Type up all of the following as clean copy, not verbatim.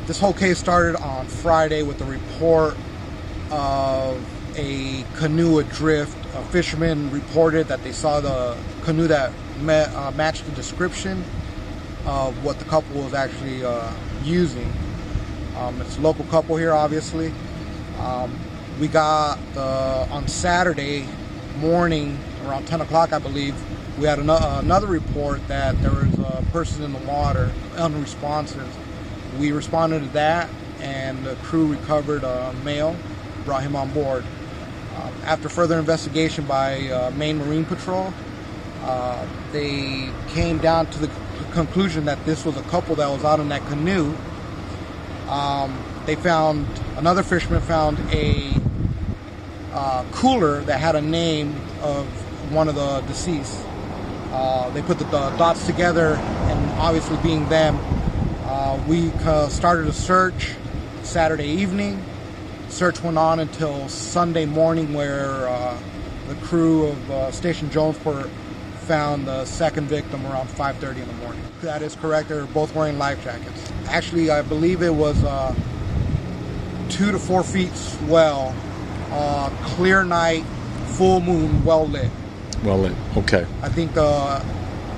This whole case started on Friday with a report of a canoe adrift. A fisherman reported that they saw the canoe that matched the description of what the couple was actually using. It's a local couple here, obviously. We got on Saturday morning around 10 o'clock, I believe, we had another report that there was a person in the water, unresponsive. We responded to that, and the crew recovered a male, brought him on board. After further investigation by Maine Marine Patrol, they came down to the conclusion that this was a couple that was out in that canoe. Another fisherman found a cooler that had a name of one of the deceased. They put the dots together, and obviously being them, we started a search Saturday evening. Search went on until Sunday morning, where the crew of Station Jonesport found the second victim around 5:30 in the morning. That is correct. They were both wearing life jackets. Actually, I believe it was 2 to 4 feet swell, clear night, full moon, well lit. Well lit. Okay. I think the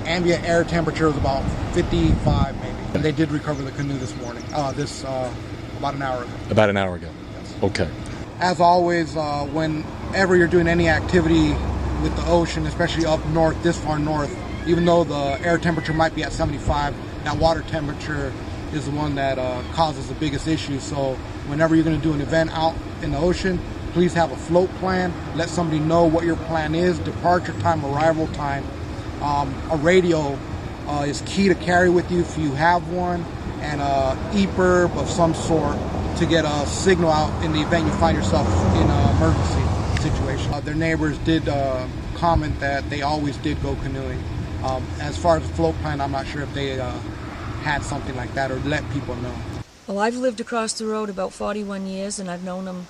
ambient air temperature was about 55, maybe. And they did recover the canoe this morning. About an hour ago. About an hour ago. Yes. Okay. As always, whenever you're doing any activity with the ocean, especially up north, this far north, even though the air temperature might be at 75, that water temperature is the one that causes the biggest issue. So whenever you're going to do an event out in the ocean, please have a float plan. Let somebody know what your plan is, departure time, arrival time. A radio is key to carry with you if you have one, and a EPIRB of some sort to get a signal out in the event you find yourself in an emergency situation. Their neighbors did comment that they always did go canoeing. As far as the float plan, I'm not sure if they had something like that or let people know. Well, I've lived across the road about 41 years, and I've known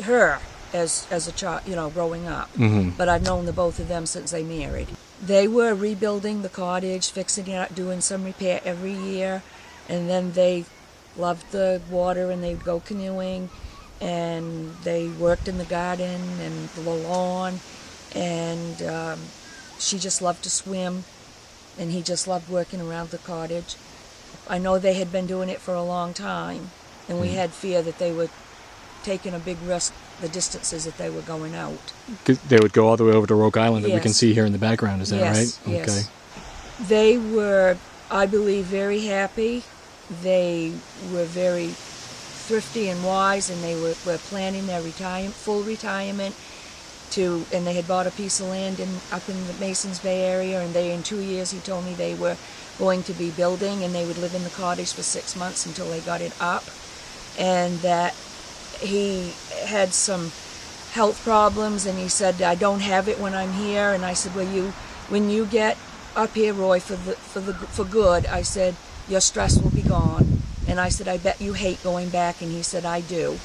her as a child, growing up. Mm-hmm. But I've known the both of them since they married. They were rebuilding the cottage, fixing it up, doing some repair every year, and then they loved the water and they'd go canoeing, and they worked in the garden and the lawn, and she just loved to swim, and he just loved working around the cottage. I know they had been doing it for a long time, and we had fear that they were taking a big risk, the distances that they were going out. They would go all the way over to Rogue Island that we Yes. can see here in the background, is that Yes, right? yes. Okay. They were, I believe, very happy. They were very thrifty and wise, and they were planning their full retirement, and they had bought a piece of land up in the Masons Bay area, and in 2 years, he told me, they were going to be building, and they would live in the cottage for 6 months until they got it up, and that he had some health problems, and he said, I don't have it when I'm here. And I said, well, when you get up here, Roy, for good, I said, your stress will be gone. And I said, I bet you hate going back. And he said, I do.